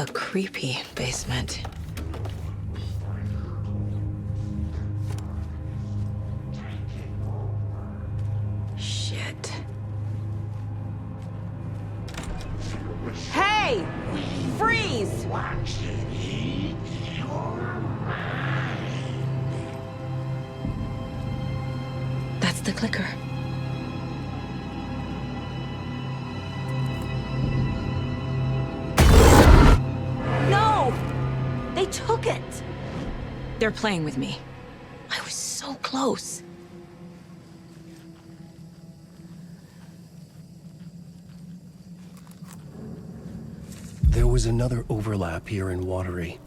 A creepy basement. Shit. Hey! Freeze! That's the clicker. No! They took it! They're playing with me. I was so close. There was another overlap here in Watery.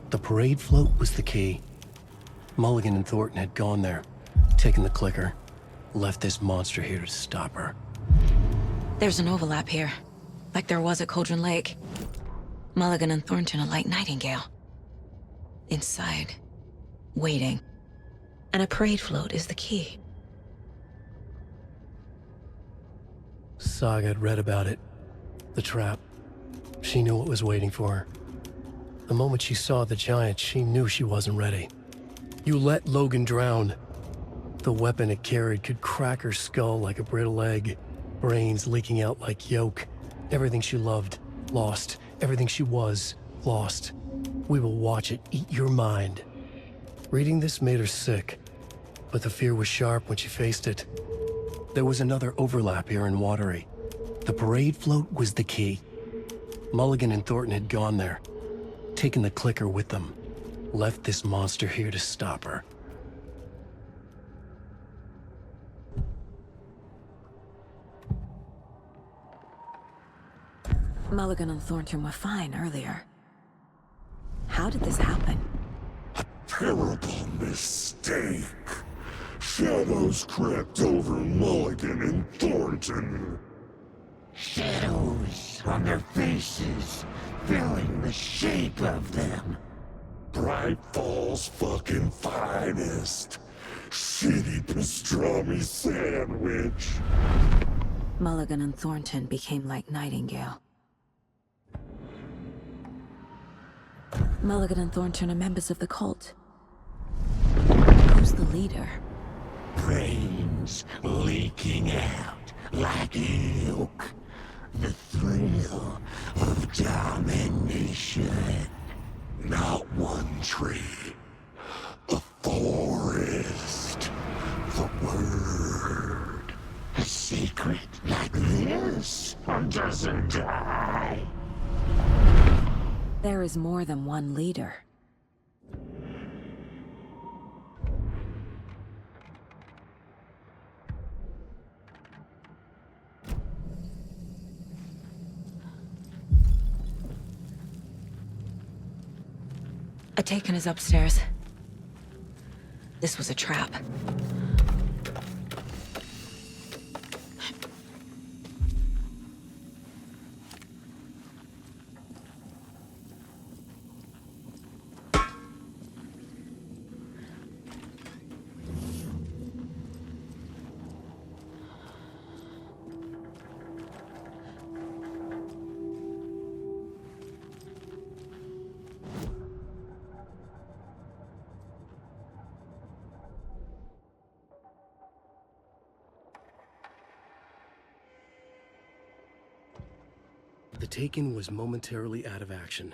The parade float was the key. Mulligan and Thorton had gone there, taken the clicker, left this monster here to stop her. There's an overlap here, like there was at Cauldron Lake. Mulligan and Thornton are like Nightingale. Inside, waiting. And a parade float is the key. Saga had read about it. The trap. She knew what was waiting for her. The moment she saw the giant, she knew she wasn't ready. You let Logan drown. The weapon it carried could crack her skull like a brittle egg. Brains leaking out like yolk. Everything she loved, lost. Everything she was, lost. We will watch it eat your mind. Reading this made her sick, but the fear was sharp when she faced it. There was another overlap here in Watery. The parade float was the key. Mulligan and Thornton had gone there, taken the clicker with them, left this monster here to stop her. Mulligan and Thornton were fine earlier. How did this happen? Terrible mistake. Shadows crept over Mulligan and Thornton. Shadows on their faces, filling the shape of them. Bright Fall's fucking finest. Shitty pastrami sandwich. Mulligan and Thornton became like Nightingale. Mulligan and Thornton are members of the cult. Who's the leader? Brains leaking out like milk. The thrill of domination. Not one tree. A forest. The word. A secret like this doesn't die. There is more than one leader. A Taken is upstairs. This was a trap. The Taken was momentarily out of action,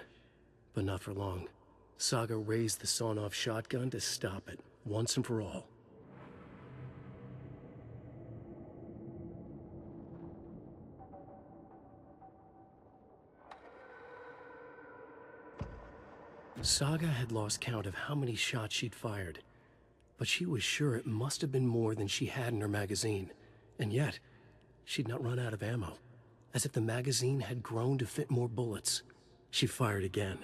but not for long. Saga raised the sawn-off shotgun to stop it, once and for all. Saga had lost count of how many shots she'd fired, but she was sure it must have been more than she had in her magazine. And yet, she'd not run out of ammo. As if the magazine had grown to fit more bullets. She fired again.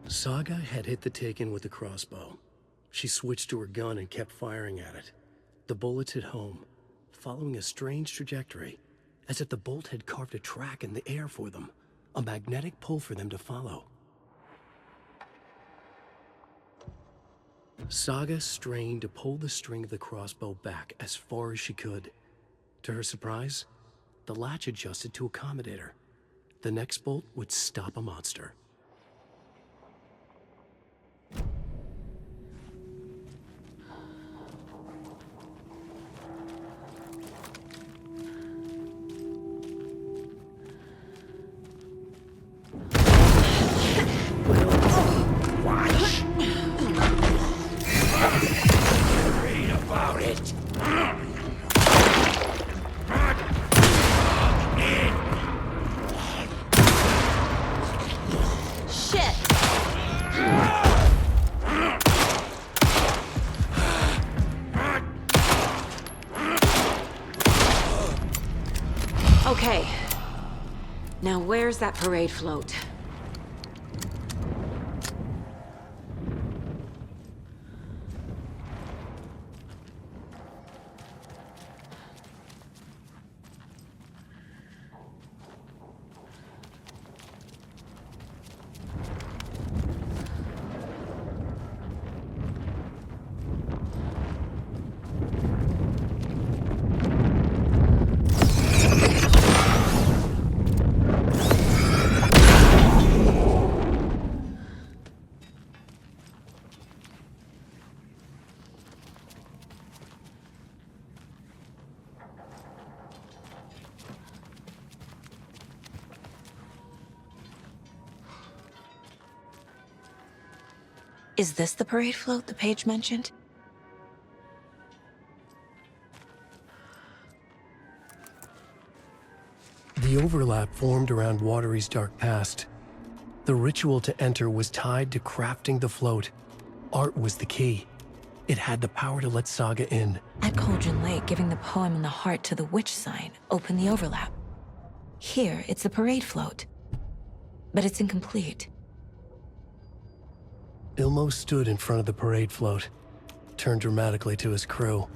Saga had hit the Taken with the crossbow. She switched to her gun and kept firing at it. The bullets hit home, following a strange trajectory, as if the bolt had carved a track in the air for them, a magnetic pull for them to follow. Saga strained to pull the string of the crossbow back as far as she could. To her surprise, the latch adjusted to accommodate her. The next bolt would stop a monster. Watch. Read about it. Shit! Okay. Now where's that parade float? Is this the parade float the page mentioned? The overlap formed around Watery's dark past. The ritual to enter was tied to crafting the float. Art was the key. It had the power to let Saga in. At Cauldron Lake, giving the poem and the heart to the witch sign opened the overlap. Here, it's the parade float. But it's incomplete. Ilmo stood in front of the parade float, turned dramatically to his crew.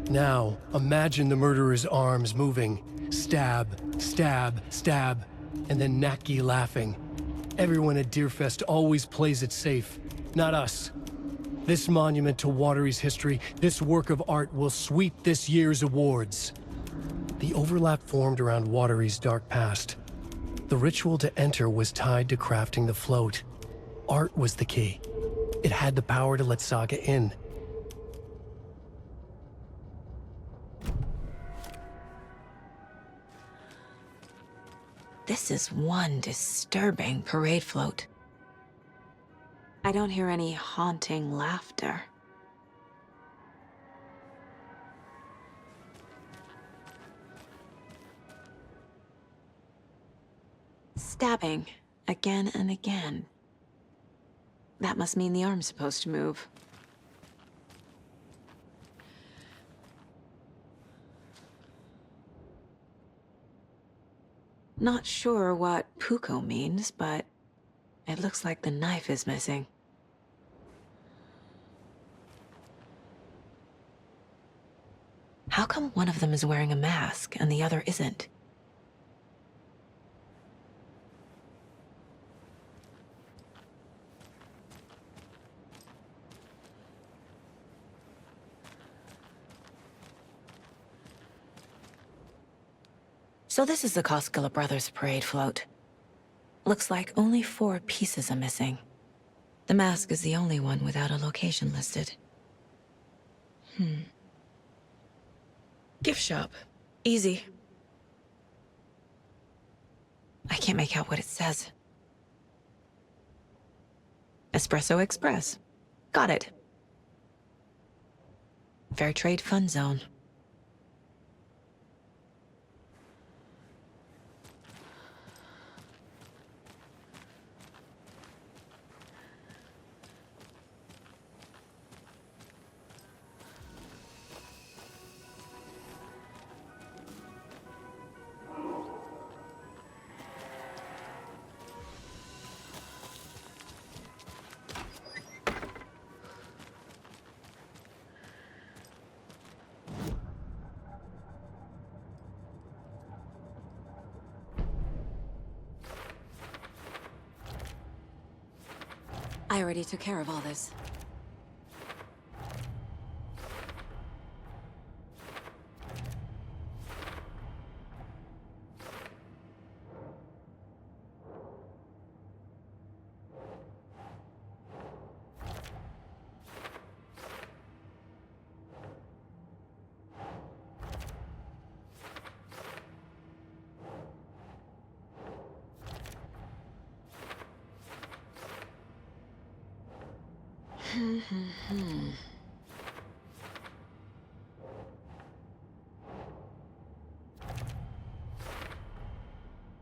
Now, imagine the murderer's arms moving. Stab, stab, stab, and then Naki laughing. Everyone at Deerfest always plays it safe, not us. This monument to Watery's history, this work of art will sweep this year's awards. The overlap formed around Watery's dark past. The ritual to enter was tied to crafting the float. Art was the key. It had the power to let Saga in. This is one disturbing parade float. I don't hear any haunting laughter. Stabbing again and again. That must mean the arm's supposed to move. Not sure what Puko means, but it looks like the knife is missing. How come one of them is wearing a mask and the other isn't? So this is the Koskela Brothers parade float. Looks like only 4 pieces are missing. The mask is the only one without a location listed. Gift shop. Easy. I can't make out what it says. Espresso Express. Got it. Fair Trade Fun Zone. I already took care of all this.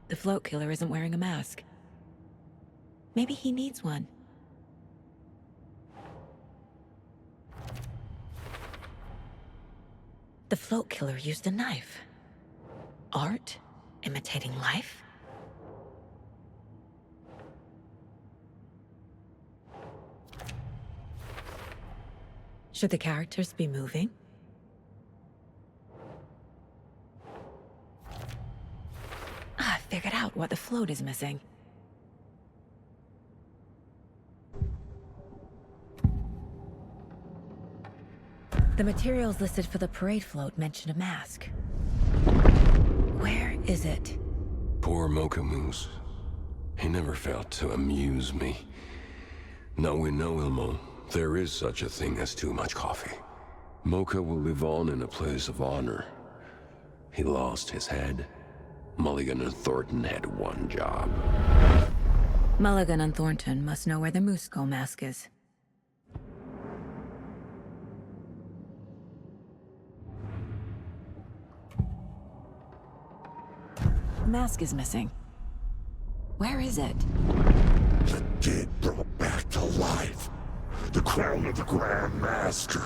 The float killer isn't wearing a mask. Maybe he needs one. The float killer used a knife. Art? Imitating life? Should the characters be moving? I figured out what the float is missing. The materials listed for the parade float mention a mask. Where is it? Poor Mocha Moose. He never failed to amuse me. Now we know, Ilmo, there is such a thing as too much coffee. Mocha will live on in a place of honor. He lost his head. Mulligan and Thorton had one job. Mulligan and Thornton must know where the Moose Skull mask is. The mask is missing. Where is it? The dead brought back to life. The crown of the Grand Master.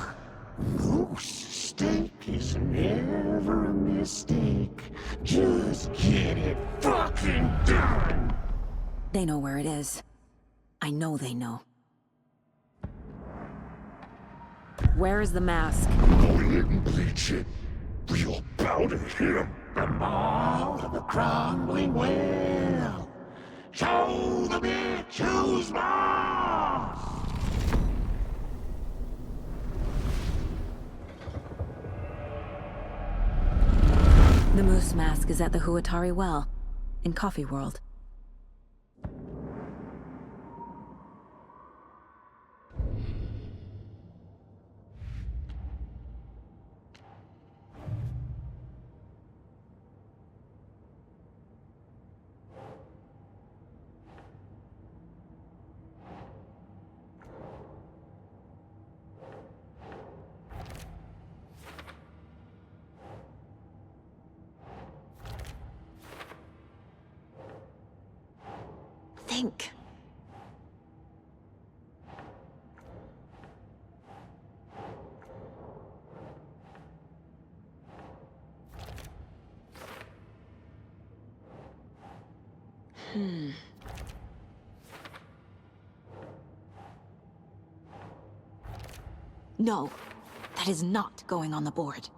Moose steak is never a mistake. Just get it fucking done! They know where it is. I know they know. Where is the mask? Mulligan bleach it. Real bout of him. The maw of the crumbling well. Show the bitch who's boss! The moose mask is at the Huatari Well, in Coffee World. Think. No, that is not going on the board.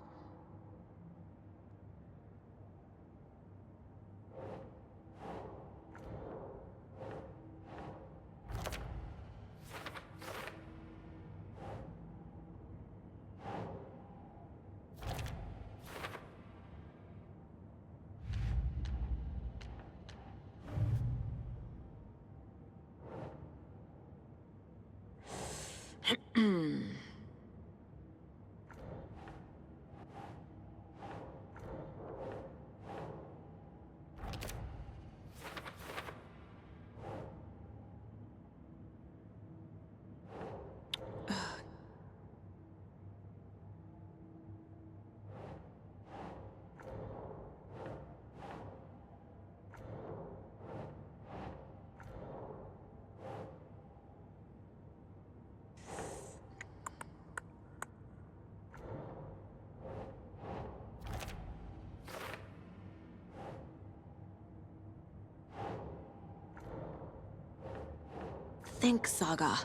Think, Saga.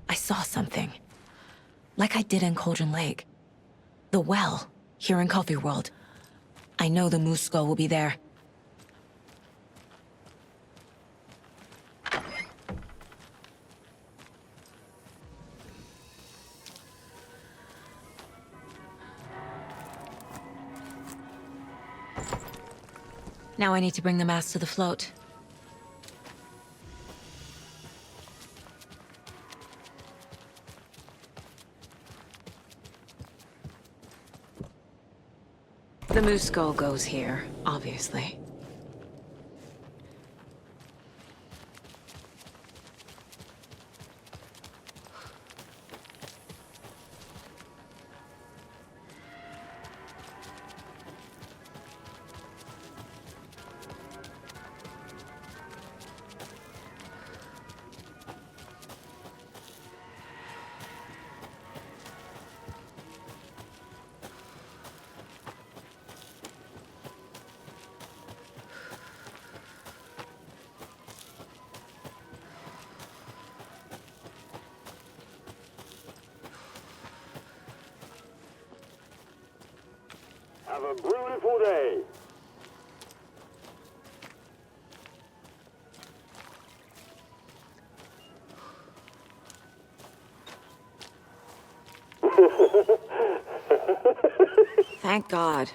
I saw something. Like I did in Cauldron Lake. The well, here in Coffee World. I know the moose skull will be there. Now I need to bring the mask to the float. The moose skull goes here, obviously. Have a beautiful day. Thank God.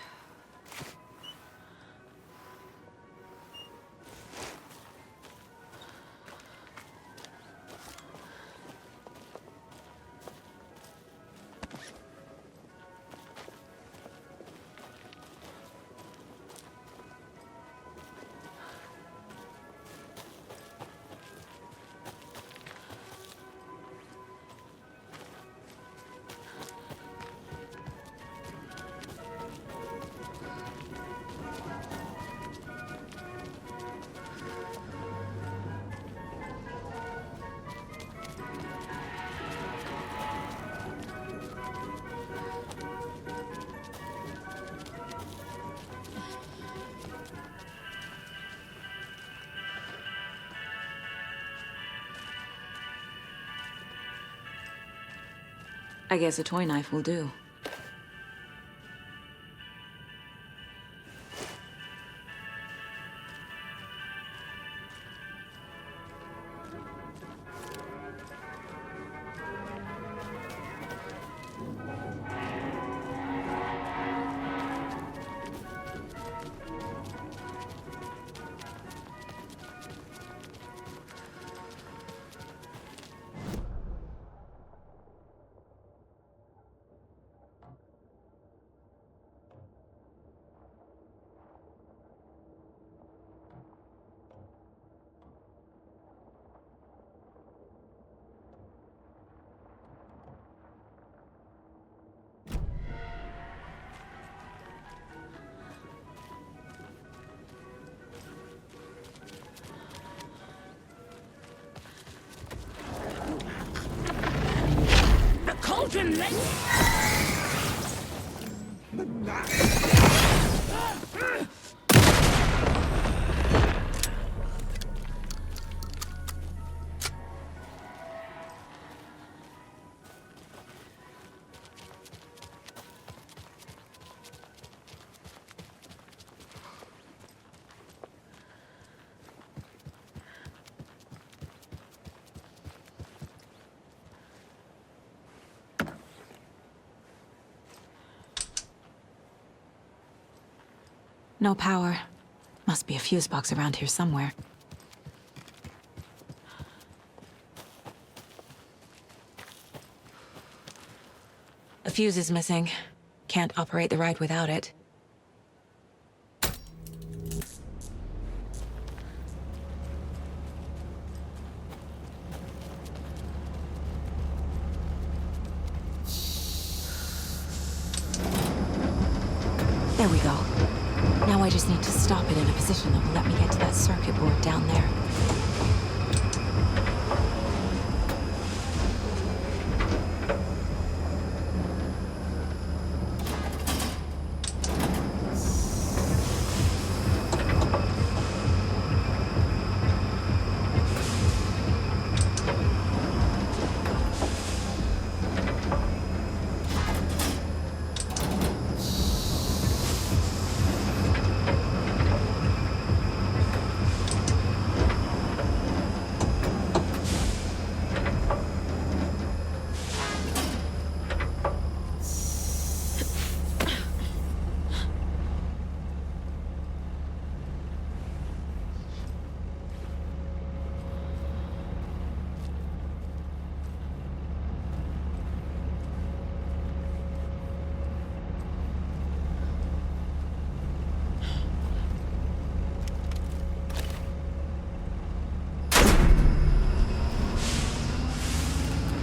I guess a toy knife will do. Cauldron Lake! No power. Must be a fuse box around here somewhere. A fuse is missing. Can't operate the ride without it. There we go. Now I just need to stop it in a position that will let me get to that circuit board down there.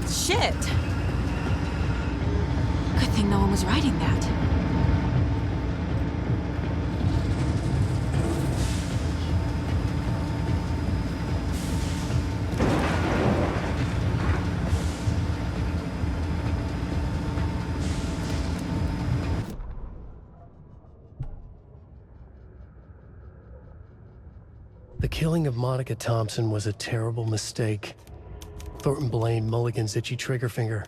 Shit! Good thing no one was riding that. The killing of Monica Thompson was a terrible mistake. Thornton blamed Mulligan's itchy trigger finger.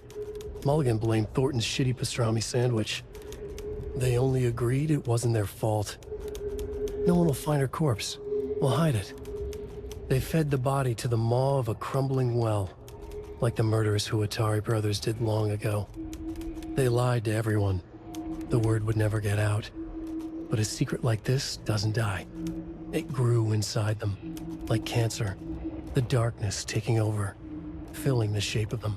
Mulligan blamed Thornton's shitty pastrami sandwich. They only agreed it wasn't their fault. No one will find her corpse. We'll hide it. They fed the body to the maw of a crumbling well, like the murderous Huatari brothers did long ago. They lied to everyone. The word would never get out. But a secret like this doesn't die. It grew inside them, like cancer, the darkness taking over, filling the shape of them.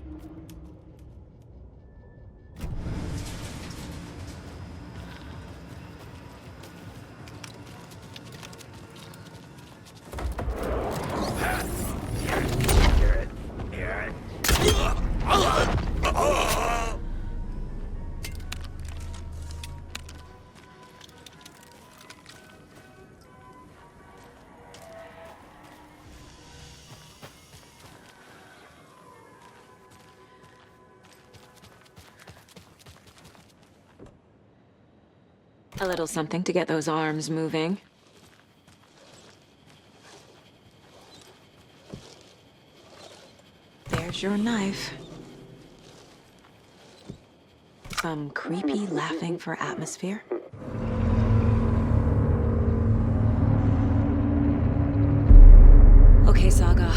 A little something to get those arms moving. There's your knife. Some creepy laughing for atmosphere. Okay, Saga.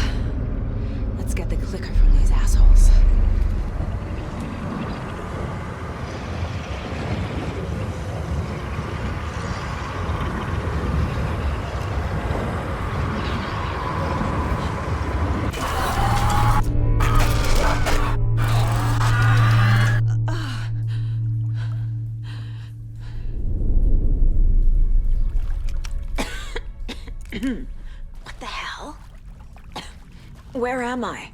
Let's get the clicker from these assholes. What the hell? Where am I?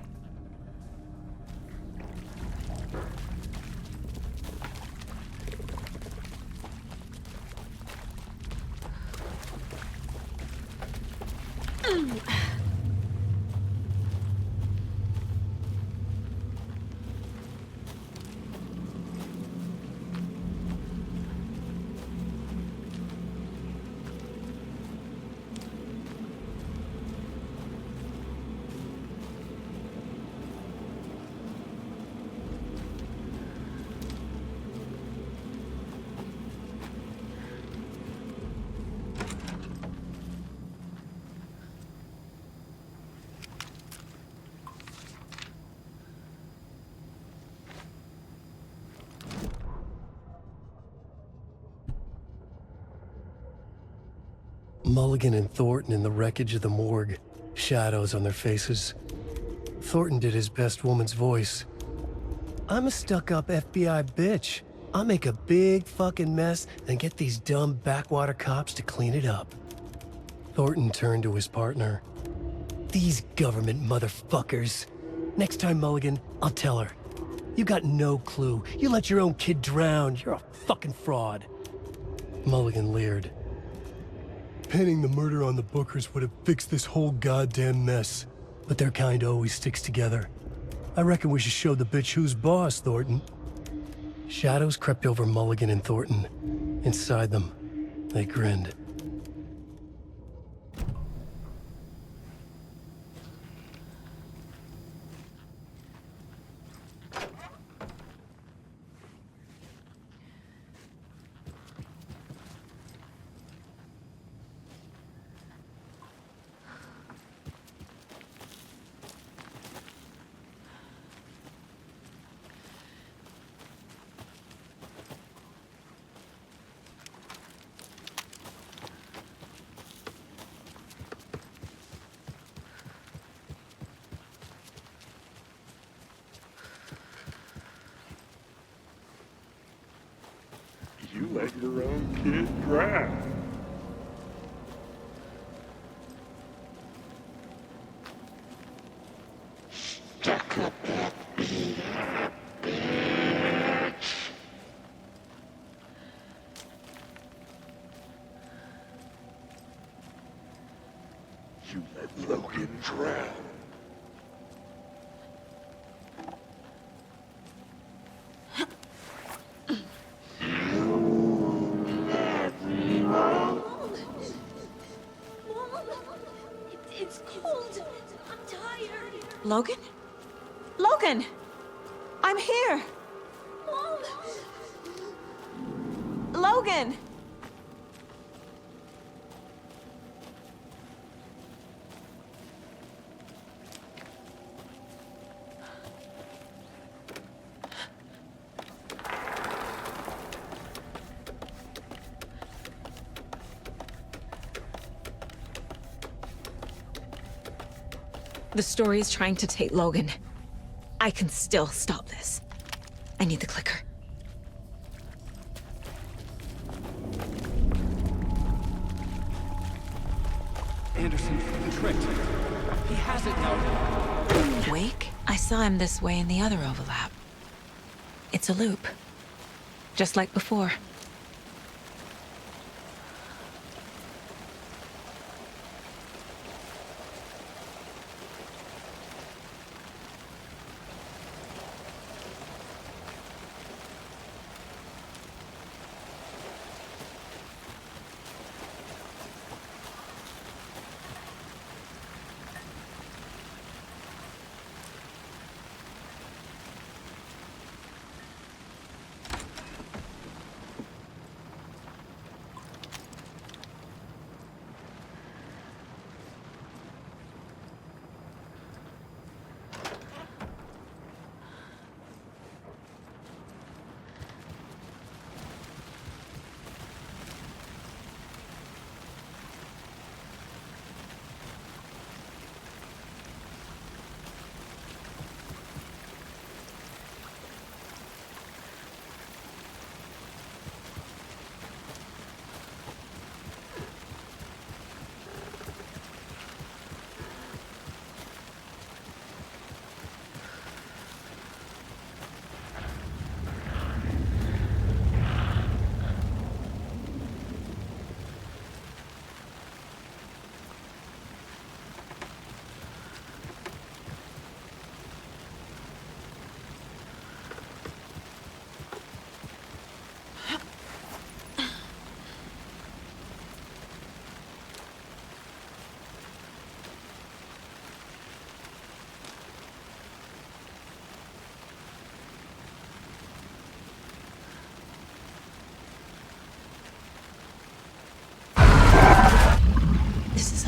Mulligan and Thornton in the wreckage of the morgue, shadows on their faces. Thornton did his best woman's voice. I'm a stuck-up FBI bitch. I'll make a big fucking mess and get these dumb backwater cops to clean it up. Thornton turned to his partner. These government motherfuckers. Next time, Mulligan, I'll tell her. You got no clue. You let your own kid drown. You're a fucking fraud. Mulligan leered. Pinning the murder on the Bookers would have fixed this whole goddamn mess. But their kind always sticks together. I reckon we should show the bitch who's boss, Thorton. Shadows crept over Mulligan and Thorton. Inside them, they grinned. You let your own kid drown. Stuck up that bitch. You let Logan drown. It's cold. I'm tired. Logan? Logan! I'm here! Mom! Logan! The story is trying to take Logan. I can still stop this. I need the clicker. Anderson, the trick. He has it now. Wake? I saw him this way in the other overlap. It's a loop. Just like before.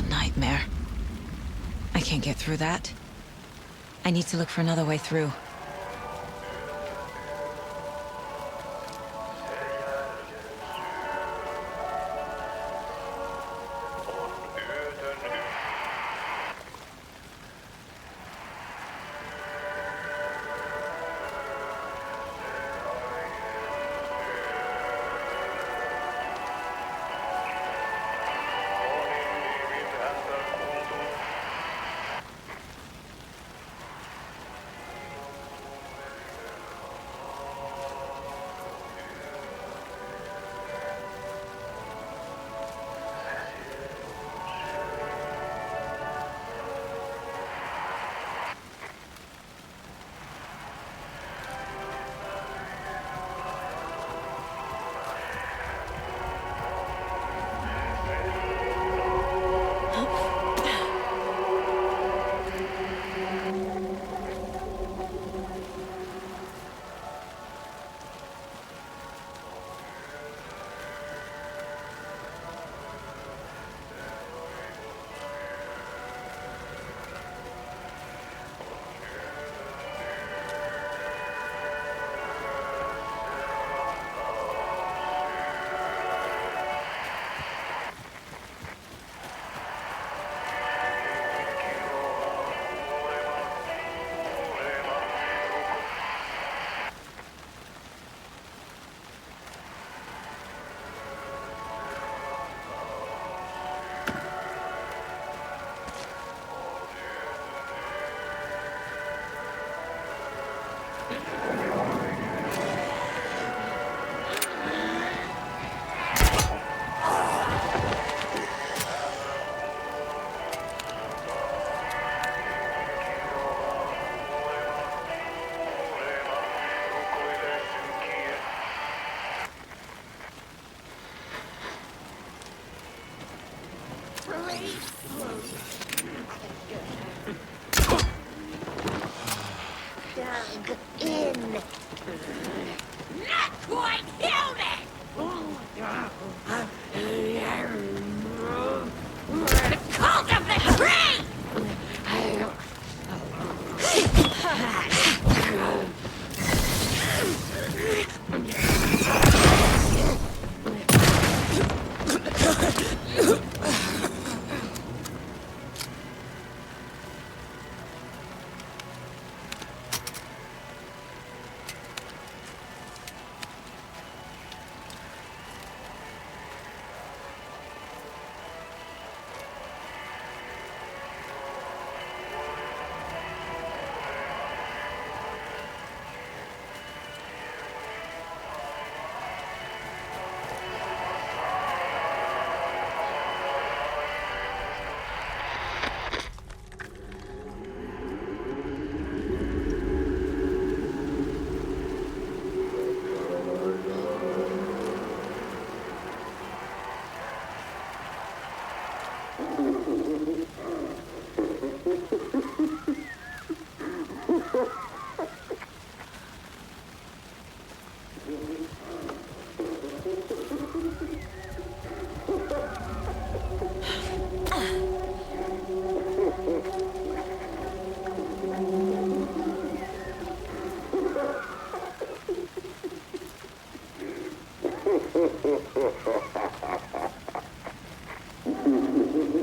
Nightmare. I can't get through that. I need to look for another way through. Not quite human! The cult of the tree!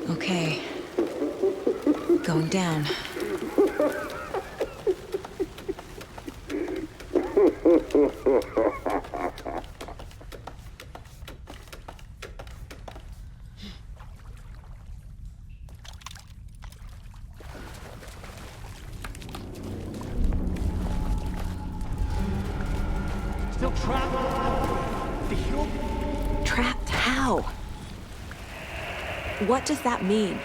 Okay. Going down. Still trapped? The hill? Trapped how? What does that mean?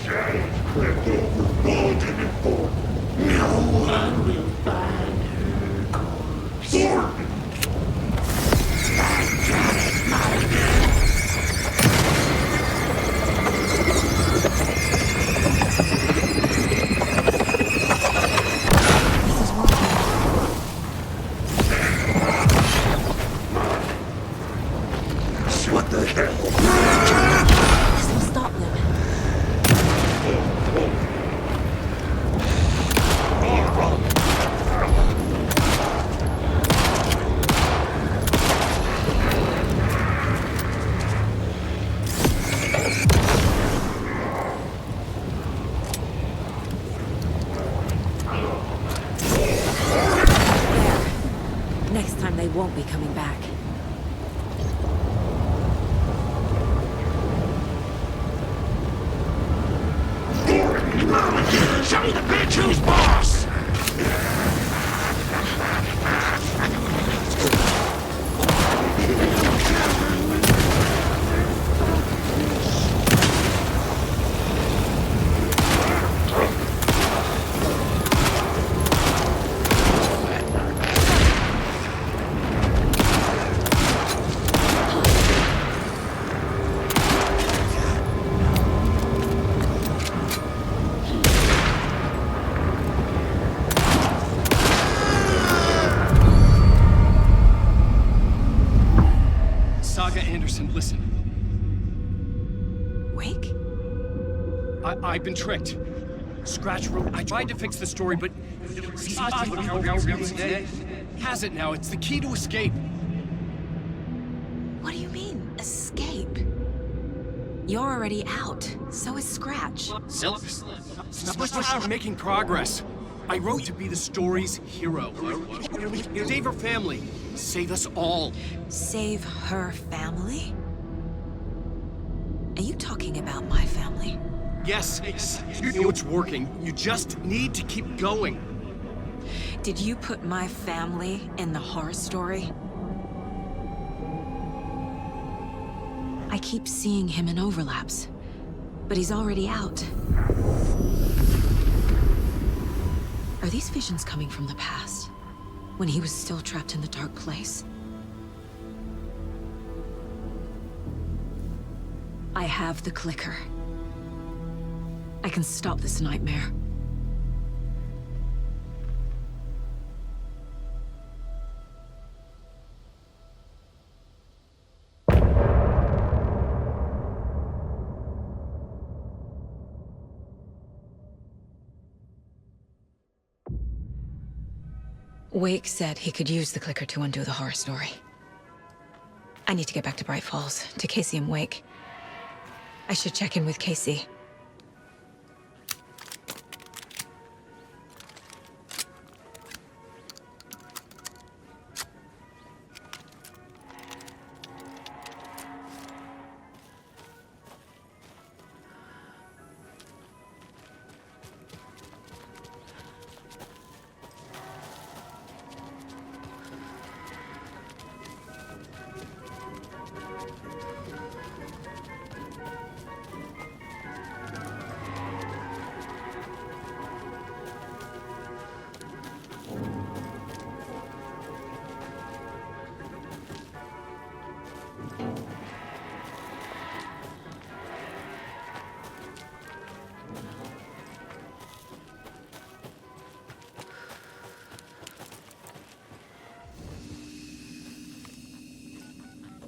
Shadows crept over Mulligan and Thorton. No one will find her corpse. Thorton! I got it, Mulligan! What the hell? This will stop them. All right. won't be coming back. Thorton, Mulligan, show me the bitch who's boss! Saga Anderson, listen. Wake? I've been tricked. Scratch wrote. I tried to fix the story, but has it now. It's the key to escape. What do you mean, escape? You're already out. So is Scratch. We're making progress. I wrote to be the story's hero. Save her family. Save us all. Save her family? Are you talking about my family? Yes, you know it's working. You just need to keep going. Did you put my family in the horror story? I keep seeing him in overlaps, but he's already out. Are these visions coming from the past, when he was still trapped in the dark place? I have the clicker. I can stop this nightmare. Wake said he could use the clicker to undo the horror story. I need to get back to Bright Falls, to Casey and Wake. I should check in with Casey.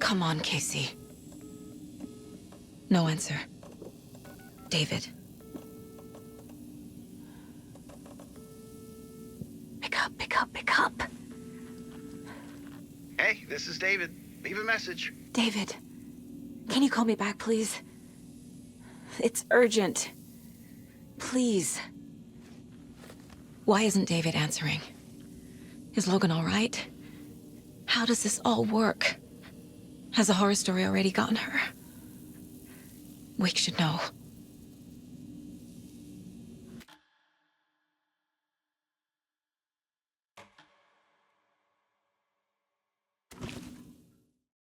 Come on, Casey. No answer. David. Pick up, pick up, pick up. Hey, this is David. Leave a message. David, can you call me back, please? It's urgent. Please. Why isn't David answering? Is Logan all right? How does this all work? Has the horror story already gotten her? Wake should know.